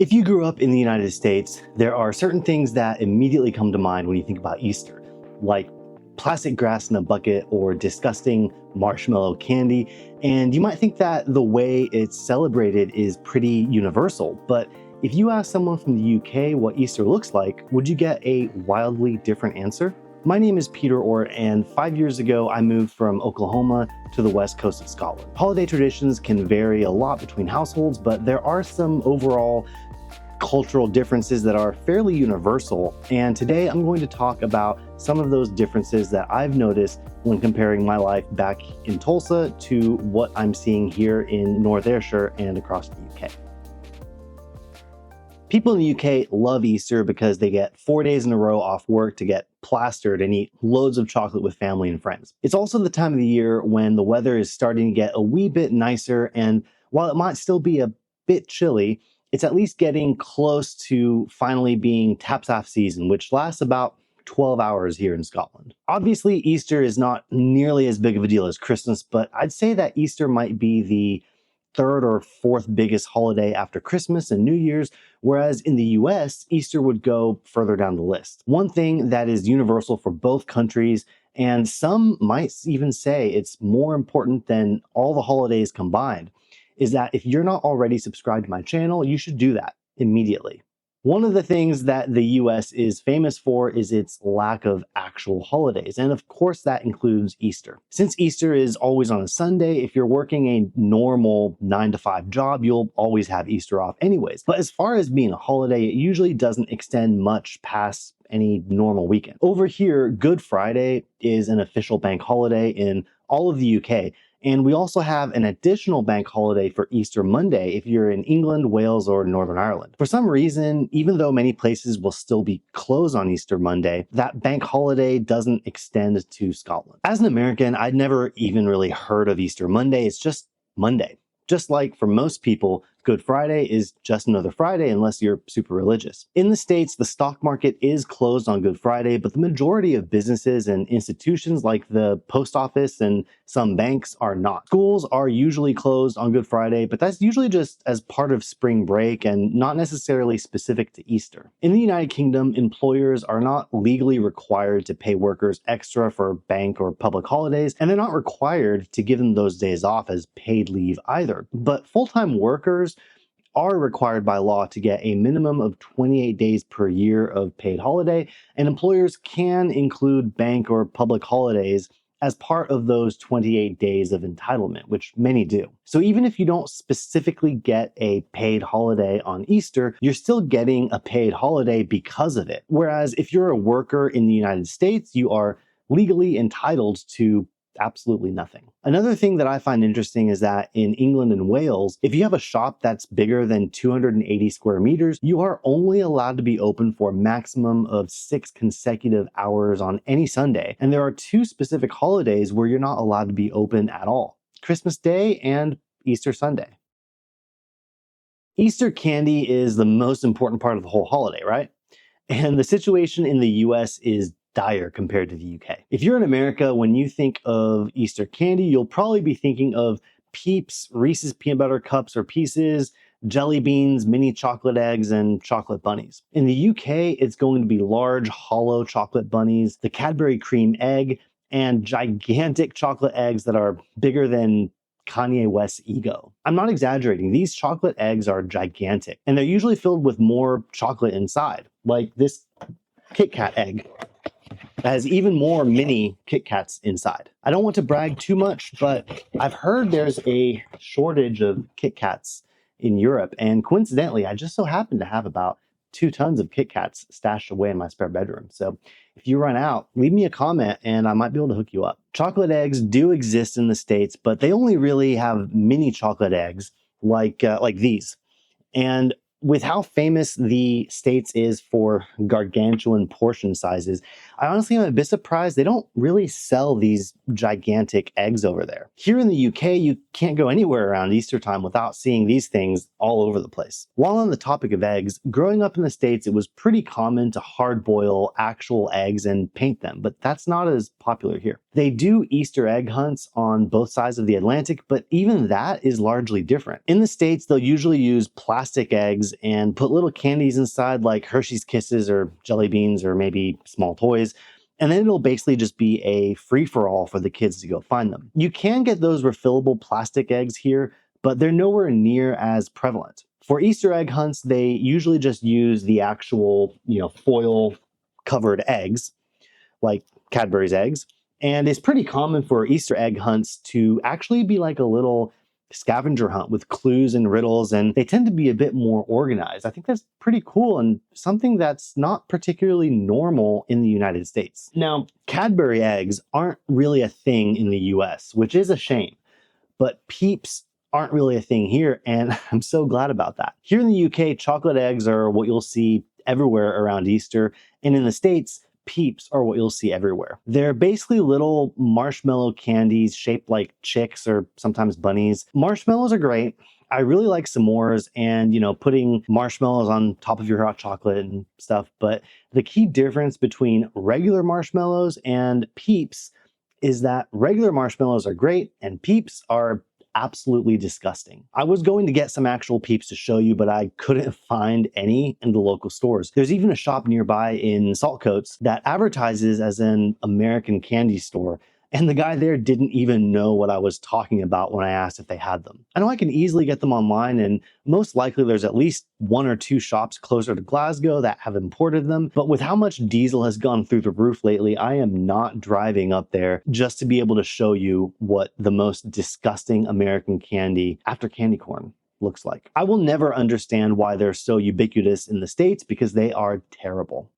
If you grew up in the United States, there are certain things that immediately come to mind when you think about Easter, like plastic grass in a bucket or disgusting marshmallow candy. And you might think that the way it's celebrated is pretty universal, but if you ask someone from the UK what Easter looks like, would you get a wildly different answer? My name is Peter Ort, and 5 years ago I moved from Oklahoma to the west coast of Scotland. Holiday traditions can vary a lot between households, but there are some overall cultural differences that are fairly universal. And today I'm going to talk about some of those differences that I've noticed when comparing my life back in Tulsa to what I'm seeing here in North Ayrshire and across the UK. People in the UK love Easter because they get 4 days in a row off work to get plastered and eat loads of chocolate with family and friends. It's also the time of the year when the weather is starting to get a wee bit nicer, and while it might still be a bit chilly, it's at least getting close to finally being Tapsaf season, which lasts about 12 hours here in Scotland. Obviously, Easter is not nearly as big of a deal as Christmas, but I'd say that Easter might be the third or fourth biggest holiday after Christmas and New Year's, whereas in the US, Easter would go further down the list. One thing that is universal for both countries, and some might even say it's more important than all the holidays combined, is that if you're not already subscribed to my channel, you should do that immediately. One of the things that the US is famous for is its lack of actual holidays, and of course that includes Easter. Since Easter is always on a Sunday, if you're working a normal 9 to 5 job, you'll always have Easter off anyways. But as far as being a holiday, it usually doesn't extend much past any normal weekend. Over here, Good Friday is an official bank holiday in all of the UK, and we also have an additional bank holiday for Easter Monday if you're in England, Wales, or Northern Ireland. For some reason, even though many places will still be closed on Easter Monday, that bank holiday doesn't extend to Scotland. As an American, I'd never even really heard of Easter Monday. It's just Monday. Just like for most people, Good Friday is just another Friday unless you're super religious. In the States, the stock market is closed on Good Friday, but the majority of businesses and institutions like the post office and some banks are not. Schools are usually closed on Good Friday, but that's usually just as part of spring break and not necessarily specific to Easter. In the United Kingdom, employers are not legally required to pay workers extra for bank or public holidays, and they're not required to give them those days off as paid leave either. But full-time workers are required by law to get a minimum of 28 days per year of paid holiday, and employers can include bank or public holidays as part of those 28 days of entitlement, which many do. So even if you don't specifically get a paid holiday on Easter, you're still getting a paid holiday because of it. Whereas if you're a worker in the United States, you are legally entitled to absolutely nothing. Another thing that I find interesting is that in England and Wales, if you have a shop that's bigger than 280 square meters, you are only allowed to be open for a maximum of 6 consecutive hours on any Sunday. And there are 2 specific holidays where you're not allowed to be open at all: Christmas Day and Easter Sunday. Easter candy is the most important part of the whole holiday, right? And the situation in the US is dire compared to the UK. If you're in America, when you think of Easter candy, you'll probably be thinking of Peeps, Reese's Peanut Butter Cups or Pieces, jelly beans, mini chocolate eggs, and chocolate bunnies. In the UK, it's going to be large, hollow chocolate bunnies, the Cadbury cream egg, and gigantic chocolate eggs that are bigger than Kanye West's ego. I'm not exaggerating. These chocolate eggs are gigantic, and they're usually filled with more chocolate inside, like this Kit Kat egg that has even more mini Kit Kats inside. I don't want to brag too much, but I've heard there's a shortage of Kit Kats in Europe, and coincidentally, I just so happen to have about 2 tons of Kit Kats stashed away in my spare bedroom. So if you run out, leave me a comment and I might be able to hook you up. Chocolate eggs do exist in the States, but they only really have mini chocolate eggs like these. And with how famous the States is for gargantuan portion sizes, I honestly am a bit surprised they don't really sell these gigantic eggs over there. Here in the UK, you can't go anywhere around Easter time without seeing these things all over the place. While on the topic of eggs, growing up in the States, it was pretty common to hard boil actual eggs and paint them, but that's not as popular here. They do Easter egg hunts on both sides of the Atlantic, but even that is largely different. In the States, they'll usually use plastic eggs eggs and put little candies inside like Hershey's Kisses or jelly beans or maybe small toys. And then it'll basically just be a free-for-all for the kids to go find them. You can get those refillable plastic eggs here, but they're nowhere near as prevalent. For Easter egg hunts, they usually just use the actual, foil covered eggs, like Cadbury's eggs. And it's pretty common for Easter egg hunts to actually be like a little scavenger hunt with clues and riddles, and they tend to be a bit more organized. I think that's pretty cool and something that's not particularly normal in the United States. Now, Cadbury eggs aren't really a thing in the US, which is a shame, but Peeps aren't really a thing here, and I'm so glad about that. Here in the UK, chocolate eggs are what you'll see everywhere around Easter, and in the States, Peeps are what you'll see everywhere. They're basically little marshmallow candies shaped like chicks or sometimes bunnies. Marshmallows are great. I really like s'mores and, putting marshmallows on top of your hot chocolate and stuff. But the key difference between regular marshmallows and Peeps is that regular marshmallows are great and Peeps are absolutely disgusting. I was going to get some actual Peeps to show you, but I couldn't find any in the local stores. There's even a shop nearby in Saltcoats that advertises as an American candy store, and the guy there didn't even know what I was talking about when I asked if they had them. I know I can easily get them online, and most likely there's at least 1 or 2 shops closer to Glasgow that have imported them, but with how much diesel has gone through the roof lately, I am not driving up there just to be able to show you what the most disgusting American candy after candy corn looks like. I will never understand why they're so ubiquitous in the States because they are terrible.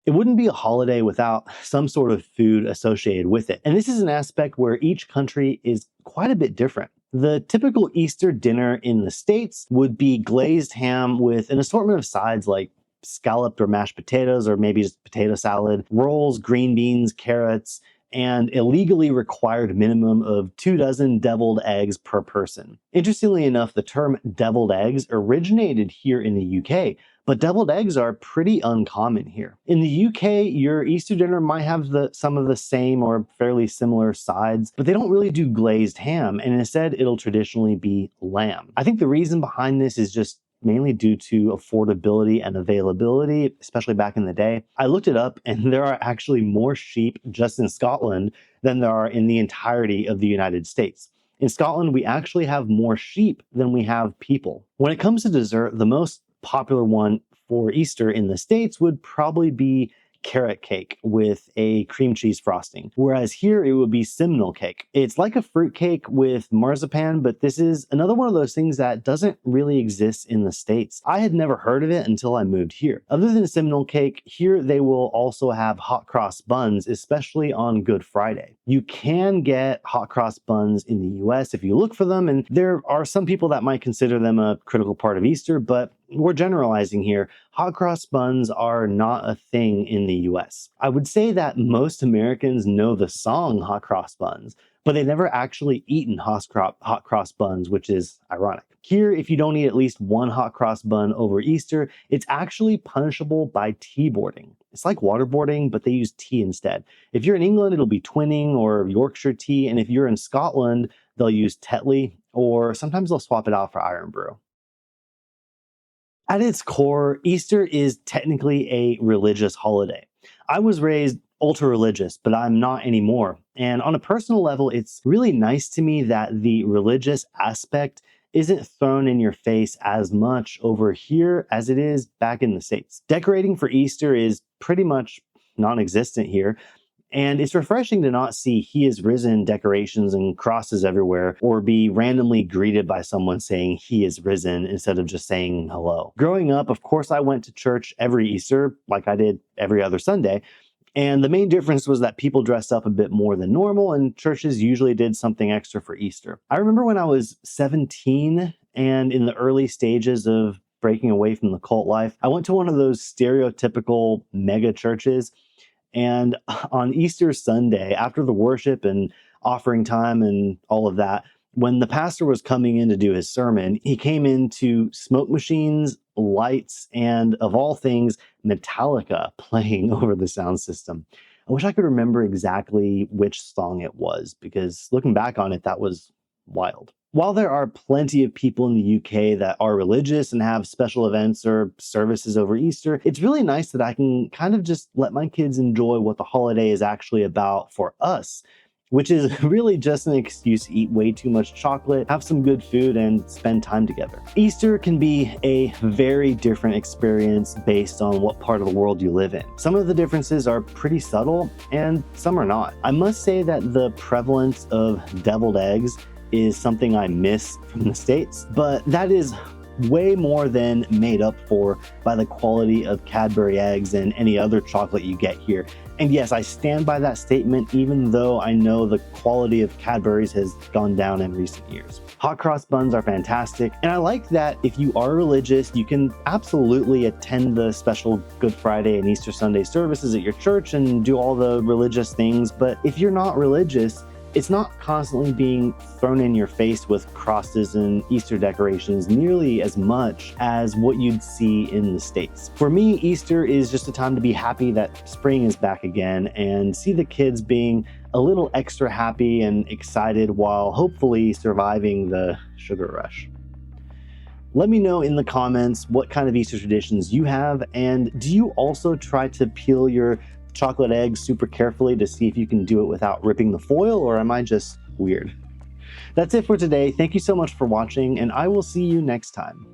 It wouldn't be a holiday without some sort of food associated with it. And this is an aspect where each country is quite a bit different. The typical Easter dinner in the States would be glazed ham with an assortment of sides like scalloped or mashed potatoes, or maybe just potato salad, rolls, green beans, carrots, and a legally required minimum of 2 dozen deviled eggs per person. Interestingly enough, the term deviled eggs originated here in the UK, but deviled eggs are pretty uncommon here. In the UK, your Easter dinner might have some of the same or fairly similar sides, but they don't really do glazed ham, and instead it'll traditionally be lamb. I think the reason behind this is just mainly due to affordability and availability, especially back in the day. I looked it up, and there are actually more sheep just in Scotland than there are in the entirety of the United States. In Scotland, we actually have more sheep than we have people. When it comes to dessert, the most popular one for Easter in the States would probably be carrot cake with a cream cheese frosting, whereas here it would be simnel cake. It's like a fruit cake with marzipan, but this is another one of those things that doesn't really exist in the States. I had never heard of it until I moved here. Other than simnel cake, here they will also have hot cross buns, especially on Good Friday. You can get hot cross buns in the US if you look for them, and there are some people that might consider them a critical part of Easter, but we're generalizing here. Hot cross buns are not a thing in the US. I would say that most Americans know the song Hot Cross Buns, but they've never actually eaten hot cross buns, which is ironic. Here, if you don't eat at least one hot cross bun over Easter, it's actually punishable by tea-boarding. It's like waterboarding, but they use tea instead. If you're in England, it'll be twinning or Yorkshire tea, and if you're in Scotland, they'll use Tetley, or sometimes they'll swap it out for Iron Brew. At its core, Easter is technically a religious holiday. I was raised ultra religious, but I'm not anymore. And on a personal level, it's really nice to me that the religious aspect isn't thrown in your face as much over here as it is back in the States. Decorating for Easter is pretty much non-existent here. And it's refreshing to not see "He is risen" decorations and crosses everywhere, or be randomly greeted by someone saying "He is risen" instead of just saying hello. Growing up, of course, I went to church every Easter, like I did every other Sunday. And the main difference was that people dressed up a bit more than normal, and churches usually did something extra for Easter. I remember when I was 17 and in the early stages of breaking away from the cult life, I went to one of those stereotypical mega churches. And on Easter Sunday, after the worship and offering time and all of that, when the pastor was coming in to do his sermon, he came into smoke machines, lights, and of all things, Metallica playing over the sound system. I wish I could remember exactly which song it was, because looking back on it, that was wild. While there are plenty of people in the UK that are religious and have special events or services over Easter, it's really nice that I can kind of just let my kids enjoy what the holiday is actually about for us, which is really just an excuse to eat way too much chocolate, have some good food, and spend time together. Easter can be a very different experience based on what part of the world you live in. Some of the differences are pretty subtle, and some are not. I must say that the prevalence of deviled eggs is something I miss from the States, but that is way more than made up for by the quality of Cadbury eggs and any other chocolate you get here. And yes, I stand by that statement, even though I know the quality of Cadbury's has gone down in recent years. Hot cross buns are fantastic, and I like that if you are religious, you can absolutely attend the special Good Friday and Easter Sunday services at your church and do all the religious things. But if you're not religious, it's not constantly being thrown in your face with crosses and Easter decorations nearly as much as what you'd see in the States. For me, Easter is just a time to be happy that spring is back again and see the kids being a little extra happy and excited while hopefully surviving the sugar rush. Let me know in the comments what kind of Easter traditions you have, and do you also try to peel your chocolate eggs super carefully to see if you can do it without ripping the foil, or am I just weird? That's it for today. Thank you so much for watching, and I will see you next time.